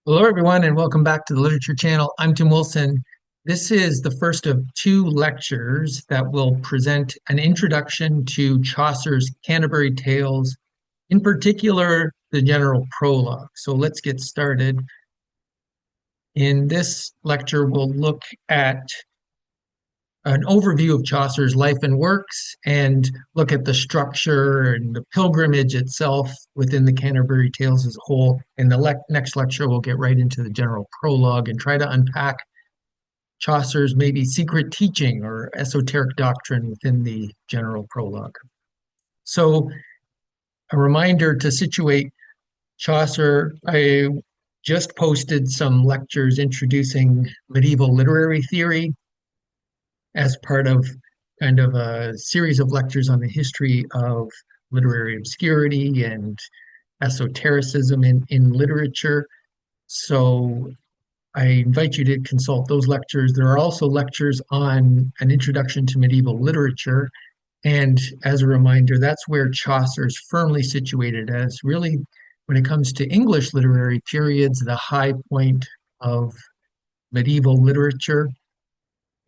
Hello, everyone, and welcome back to the Literature Channel. I'm Tim Wilson. This is the first of two lectures that will present an introduction to Chaucer's Canterbury Tales, in particular, the General Prologue. So let's get started. In this lecture, we'll look at an overview of Chaucer's life and works and look at the structure and the pilgrimage itself within the Canterbury Tales as a whole. In the next lecture, we'll get right into the general prologue and try to unpack Chaucer's maybe secret teaching or esoteric doctrine within the general prologue. So, a reminder to situate Chaucer, I just posted some lectures introducing medieval literary theory as part of kind of a series of lectures on the history of literary obscurity and esotericism in literature. So I invite you to consult those lectures. There are also lectures on an introduction to medieval literature. And as a reminder, that's where Chaucer is firmly situated as really, when it comes to English literary periods, the high point of medieval literature.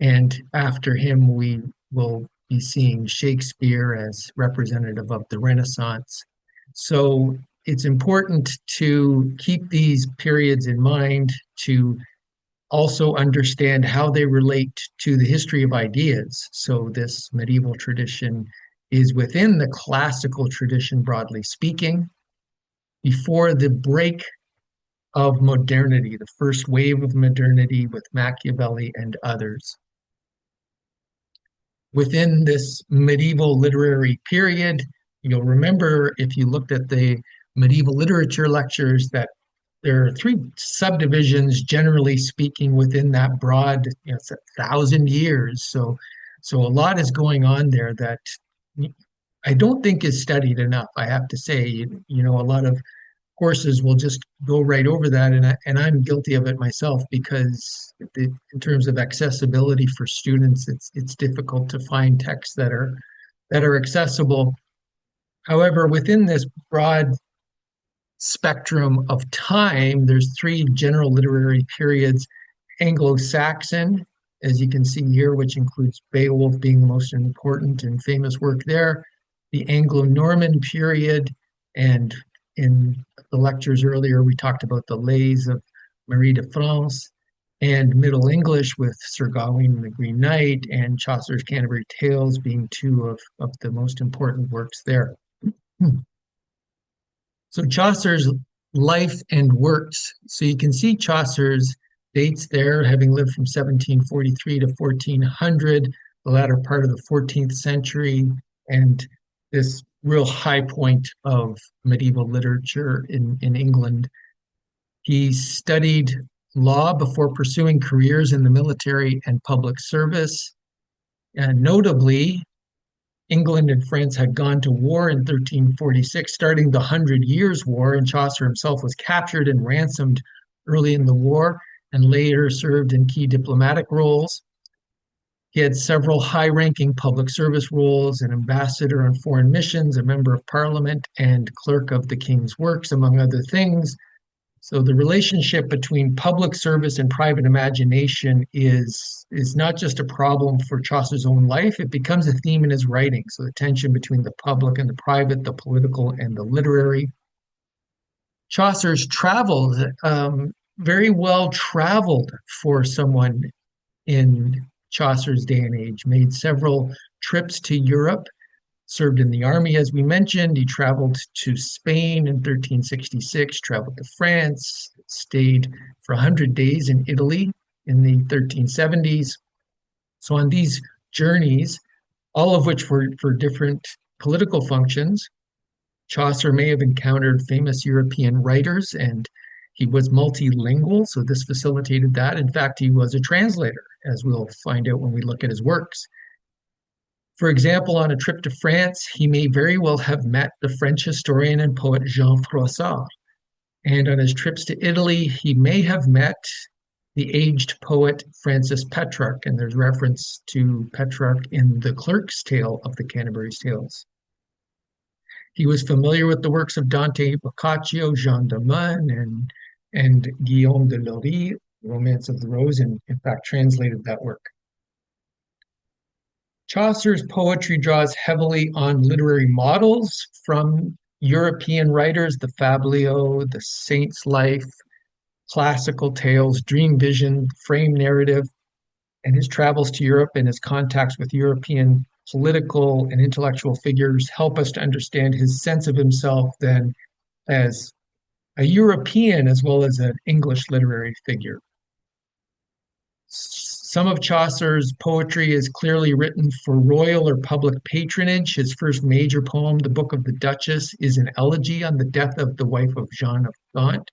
And after him, we will be seeing Shakespeare as representative of the Renaissance. So it's important to keep these periods in mind to also understand how they relate to the history of ideas. So this medieval tradition is within the classical tradition, broadly speaking, before the break of modernity, the first wave of modernity with Machiavelli and others. Within this medieval literary period, you'll remember if you looked at the medieval literature lectures that there are three subdivisions, generally speaking, within that broad, it's 1,000 years. So a lot is going on there that I don't think is studied enough. I have to say, a lot of courses will just go right over that, and I'm guilty of it myself because in terms of accessibility for students, it's difficult to find texts that are accessible. However, within this broad spectrum of time, there's three general literary periods: Anglo-Saxon, as you can see here, which includes Beowulf being the most important and famous work there, the Anglo-Norman period, and in the lectures earlier, we talked about the lays of Marie de France, and Middle English with Sir Gawain and the Green Knight and Chaucer's Canterbury Tales being two of the most important works there. So Chaucer's life and works. So you can see Chaucer's dates there, having lived from 1743 to 1400, the latter part of the 14th century, and this real high point of medieval literature in England. He studied law before pursuing careers in the military and public service. And notably, England and France had gone to war in 1346, starting the Hundred Years' War, and Chaucer himself was captured and ransomed early in the war and later served in key diplomatic roles. He had several high-ranking public service roles: an ambassador on foreign missions, a member of parliament, and clerk of the king's works, among other things. So the relationship between public service and private imagination is not just a problem for Chaucer's own life, it becomes a theme in his writing. So the tension between the public and the private, the political and the literary. Chaucer's travels, very well traveled for someone in Chaucer's day and age, made several trips to Europe, served in the army, as we mentioned. He traveled to Spain in 1366, traveled to France, stayed for 100 days in Italy in the 1370s. So on these journeys, all of which were for different political functions, Chaucer may have encountered famous European writers, and he was multilingual, so this facilitated that. In fact, he was a translator, as we'll find out when we look at his works. For example, on a trip to France, he may very well have met the French historian and poet Jean Froissart. And on his trips to Italy, he may have met the aged poet Francis Petrarch, and there's reference to Petrarch in the Clerk's Tale of the Canterbury Tales. He was familiar with the works of Dante, Boccaccio, Jean de Meun, and Guillaume de Lorry, Romance of the Rose, and in fact translated that work. Chaucer's poetry draws heavily on literary models from European writers, the Fablio, the Saint's Life, classical tales, dream vision, frame narrative, and his travels to Europe and his contacts with European political and intellectual figures help us to understand his sense of himself then as a European as well as an English literary figure. Some of Chaucer's poetry is clearly written for royal or public patronage. His first major poem, The Book of the Duchess, is an elegy on the death of the wife of Jean of Gaunt.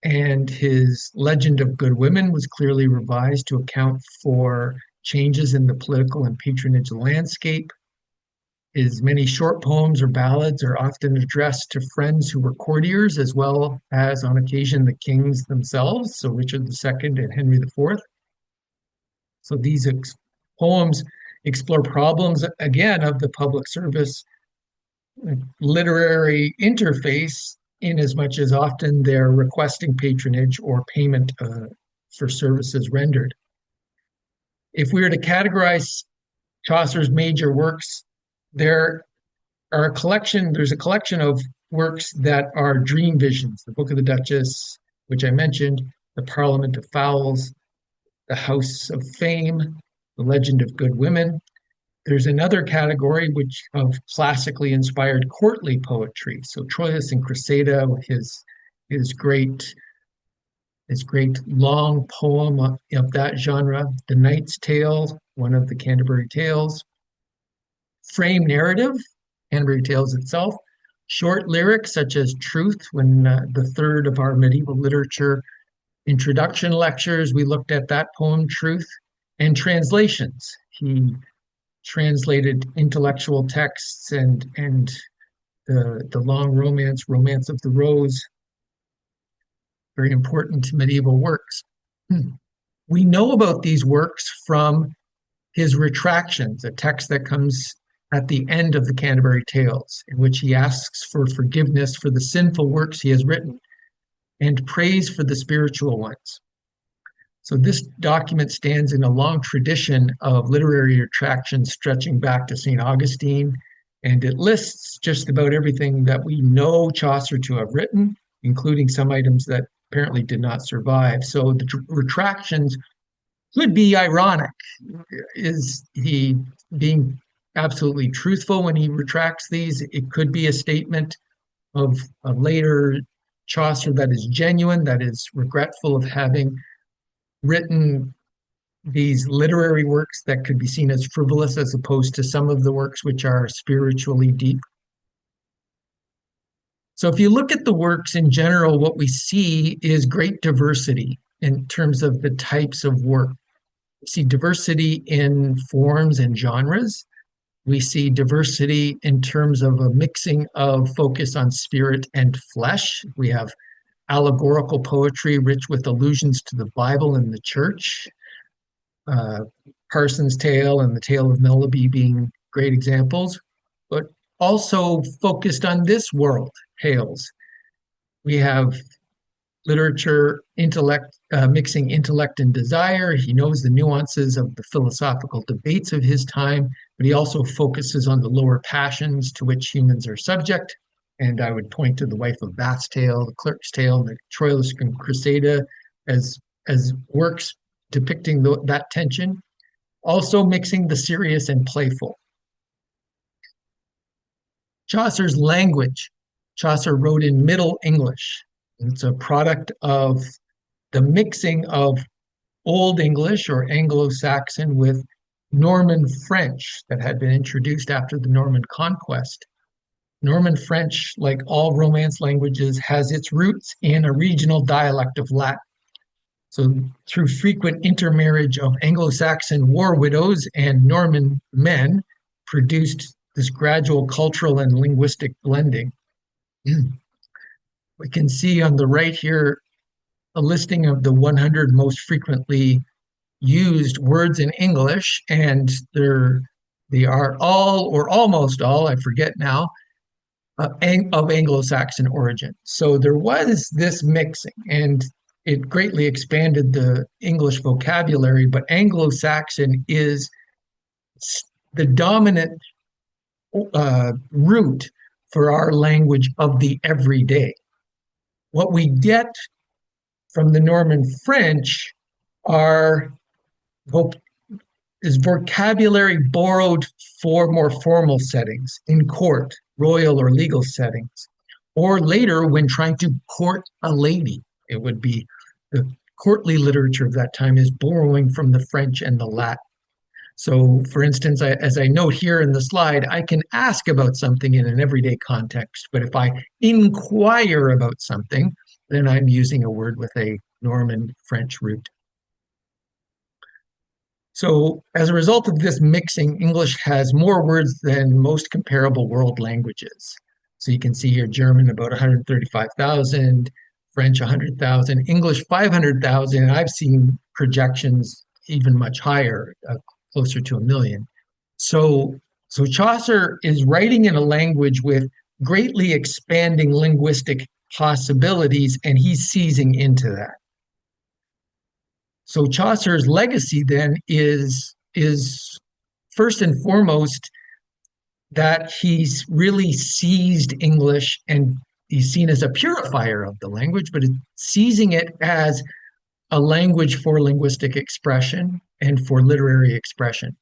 And his Legend of Good Women was clearly revised to account for changes in the political and patronage landscape. His many short poems or ballads are often addressed to friends who were courtiers, as well as on occasion the kings themselves, so Richard II and Henry IV. So these poems explore problems, again, of the public service literary interface, in as much as often they're requesting patronage or payment for services rendered. If we were to categorize Chaucer's major works, there's a collection of works that are dream visions, the Book of the Duchess, which I mentioned, the Parliament of Fowls, the House of Fame, the Legend of Good Women. There's another category which of classically inspired courtly poetry. So Troilus and Cressida, his great long poem of that genre, The Knight's Tale, one of the Canterbury Tales, frame narrative, Canterbury Tales itself, short lyrics such as Truth, when the third of our medieval literature introduction lectures, we looked at that poem, Truth, and translations. He translated intellectual texts and the long Romance of the Rose, very important medieval works. We know about these works from his retractions, a text that comes at the end of the Canterbury Tales, in which he asks for forgiveness for the sinful works he has written and praise for the spiritual ones. So this document stands in a long tradition of literary retractions stretching back to St. Augustine, and it lists just about everything that we know Chaucer to have written, including some items that apparently did not survive. So the retractions could be ironic. Is he being absolutely truthful when he retracts these? It could be a statement of a later Chaucer that is genuine, that is regretful of having written these literary works that could be seen as frivolous, as opposed to some of the works which are spiritually deep. So if you look at the works in general, what we see is great diversity in terms of the types of work. We see diversity in forms and genres. We see diversity in terms of a mixing of focus on spirit and flesh. We have allegorical poetry rich with allusions to the Bible and the church. Parson's Tale and the Tale of Melody being great examples, but also focused on this world tales. We have literature, intellect, mixing intellect and desire. He knows the nuances of the philosophical debates of his time, but he also focuses on the lower passions to which humans are subject. And I would point to the Wife of Bath's Tale, the Clerk's Tale, and the Troilus and Cressida as works depicting that tension. Also mixing the serious and playful. Chaucer's language. Chaucer wrote in Middle English. It's a product of the mixing of Old English or Anglo-Saxon with Norman French that had been introduced after the Norman conquest. Norman French, like all Romance languages, has its roots in a regional dialect of Latin. So through frequent intermarriage of Anglo-Saxon war widows and Norman men produced this gradual cultural and linguistic blending. We can see on the right here a listing of the 100 most frequently used words in English, and they are all or almost all, I forget now, of Anglo-Saxon origin. So there was this mixing, and it greatly expanded the English vocabulary, but Anglo-Saxon is the dominant root for our language of the everyday. What we get from the Norman French are is vocabulary borrowed for more formal settings in court, royal or legal settings, or later when trying to court a lady. It would be the courtly literature of that time is borrowing from the French and the Latin. So, for instance, as I note here in the slide, I can ask about something in an everyday context, but if I inquire about something, then I'm using a word with a Norman French root. So, as a result of this mixing, English has more words than most comparable world languages. So you can see here German about 135,000, French 100,000, English 500,000, and I've seen projections even much higher, closer to 1 million. So Chaucer is writing in a language with greatly expanding linguistic possibilities, and he's seizing into that. So Chaucer's legacy then is first and foremost that he's really seized English, and he's seen as a purifier of the language, but seizing it as a language for linguistic expression and for literary expression.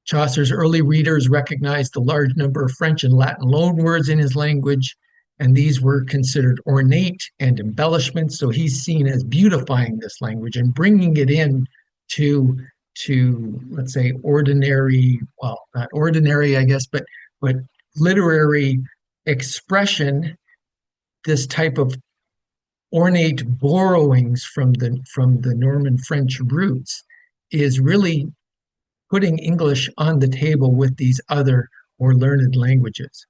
Chaucer's early readers recognized the large number of French and Latin loanwords in his language, and these were considered ornate and embellishments. So he's seen as beautifying this language and bringing it in to let's say ordinary, well, not ordinary, I guess, but literary expression. This type of ornate borrowings from the Norman French roots is really putting English on the table with these other more learned languages.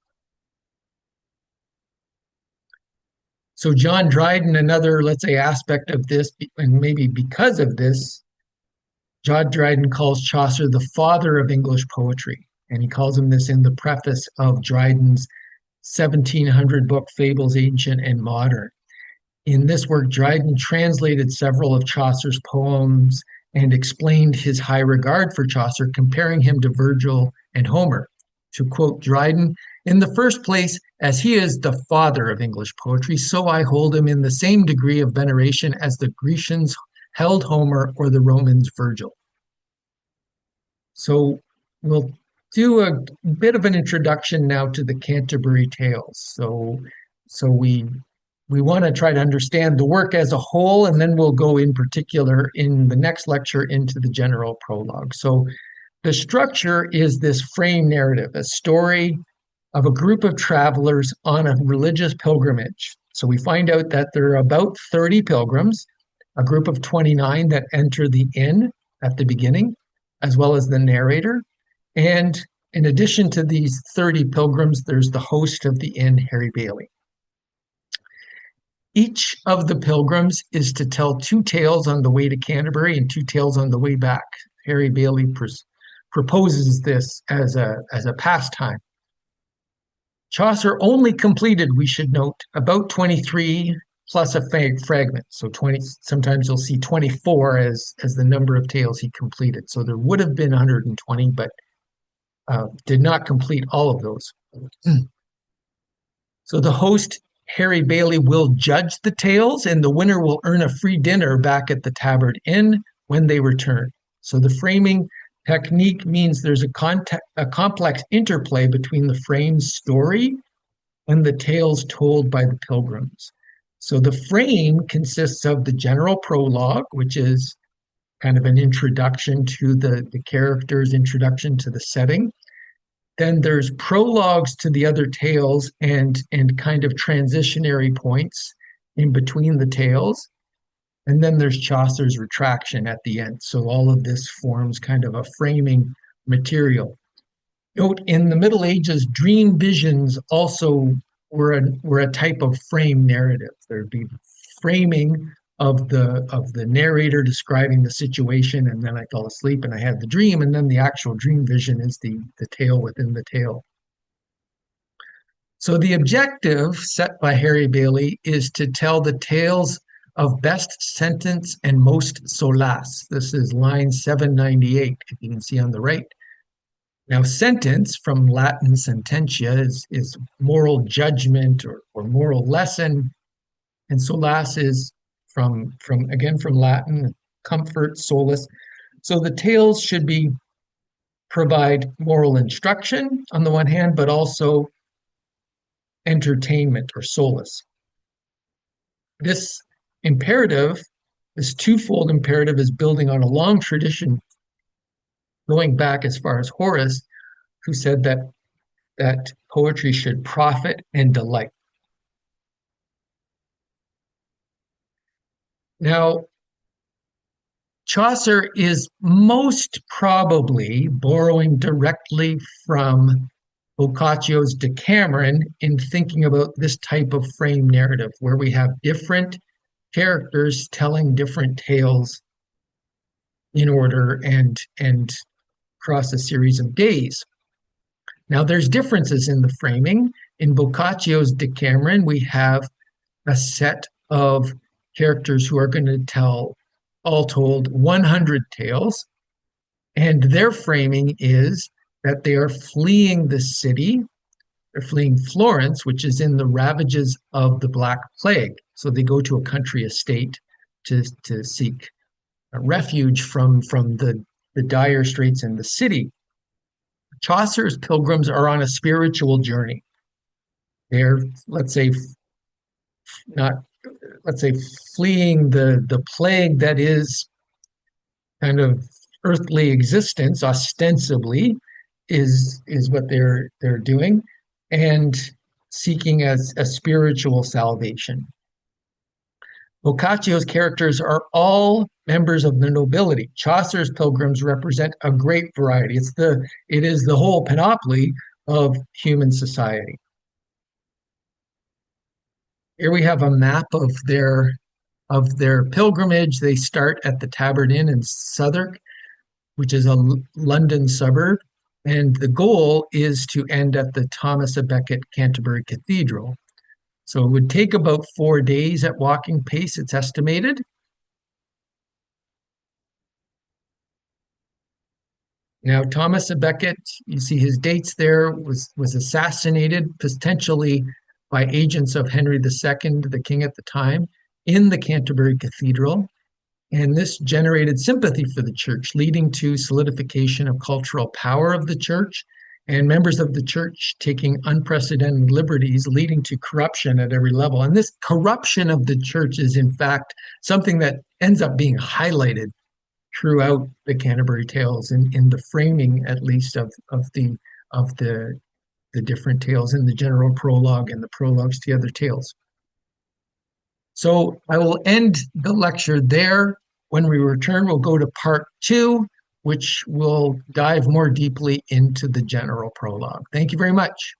So John Dryden, another, let's say, aspect of this, and maybe because of this, John Dryden calls Chaucer the father of English poetry. And he calls him this in the preface of Dryden's 1700 book, Fables Ancient and Modern. In this work, Dryden translated several of Chaucer's poems and explained his high regard for Chaucer, comparing him to Virgil and Homer. To quote Dryden, "In the first place, as he is the father of English poetry, so I hold him in the same degree of veneration as the Grecians held Homer or the Romans Virgil." So we'll do a bit of an introduction now to the Canterbury Tales. So we want to try to understand the work as a whole, and then we'll go in particular in the next lecture into the general prologue. So the structure is this frame narrative, a story of a group of travelers on a religious pilgrimage. So we find out that there are about 30 pilgrims, a group of 29 that enter the inn at the beginning, as well as the narrator. And in addition to these 30 pilgrims, there's the host of the inn, Harry Bailey. Each of the pilgrims is to tell 2 tales on the way to Canterbury and 2 tales on the way back. Harry Bailey proposes this as a pastime. Chaucer only completed, we should note, about 23 plus a fragment. So 20, sometimes you'll see 24 as the number of tales he completed. So there would have been 120, but did not complete all of those. So the host, Harry Bailey, will judge the tales, and the winner will earn a free dinner back at the Tabard Inn when they return. So the framing technique means there's a complex interplay between the framed story and the tales told by the pilgrims. So the frame consists of the general prologue, which is kind of an introduction to the characters, introduction to the setting. Then there's prologues to the other tales and kind of transitionary points in between the tales. And then there's Chaucer's retraction at the end. So all of this forms kind of a framing material. Note, in the Middle Ages, dream visions also were a type of frame narrative. There'd be framing of the narrator describing the situation, and then I fell asleep and I had the dream, and then the actual dream vision is the tale within the tale. So the objective set by Harry Bailey is to tell the tales of best sentence and most solace. This is line 798, if you can see on the right. Now, sentence from Latin sententia is moral judgment or moral lesson, and solace is from Latin, comfort, solace. So the tales should be provide moral instruction on the one hand, but also entertainment or solace. This imperative, this twofold imperative, is building on a long tradition going back as far as Horace, who said that poetry should profit and delight. Now, Chaucer is most probably borrowing directly from Boccaccio's Decameron in thinking about this type of frame narrative, where we have different characters telling different tales in order and across a series of days. Now, there's differences in the framing. In Boccaccio's Decameron, we have a set of characters who are going to tell, all told, 100 tales. And their framing is that they are fleeing the city. They're fleeing Florence, which is in the ravages of the Black Plague. So they go to a country estate to seek a refuge from the dire straits in the city. Chaucer's pilgrims are on a spiritual journey. They're, not let's say fleeing the plague that is kind of earthly existence, ostensibly, is what they're doing, and seeking as a spiritual salvation. Boccaccio's characters are all members of the nobility. Chaucer's pilgrims represent a great variety. It is the whole panoply of human society. Here we have a map of their pilgrimage. They start at the Tabard Inn in Southwark, which is a London suburb, and the goal is to end at the Thomas à Becket Canterbury Cathedral. So it would take about 4 days at walking pace, it's estimated. Now, Thomas à Becket, you see his dates there, was assassinated potentially by agents of Henry II, the king at the time, in the Canterbury Cathedral. And this generated sympathy for the church, leading to solidification of cultural power of the church and members of the church taking unprecedented liberties, leading to corruption at every level. And this corruption of the church is, in fact, something that ends up being highlighted throughout the Canterbury Tales, in the framing, at least, of the different tales in the general prologue and the prologues to the other tales. So I will end the lecture there. When we return, we'll go to part 2, which will dive more deeply into the general prologue. Thank you very much.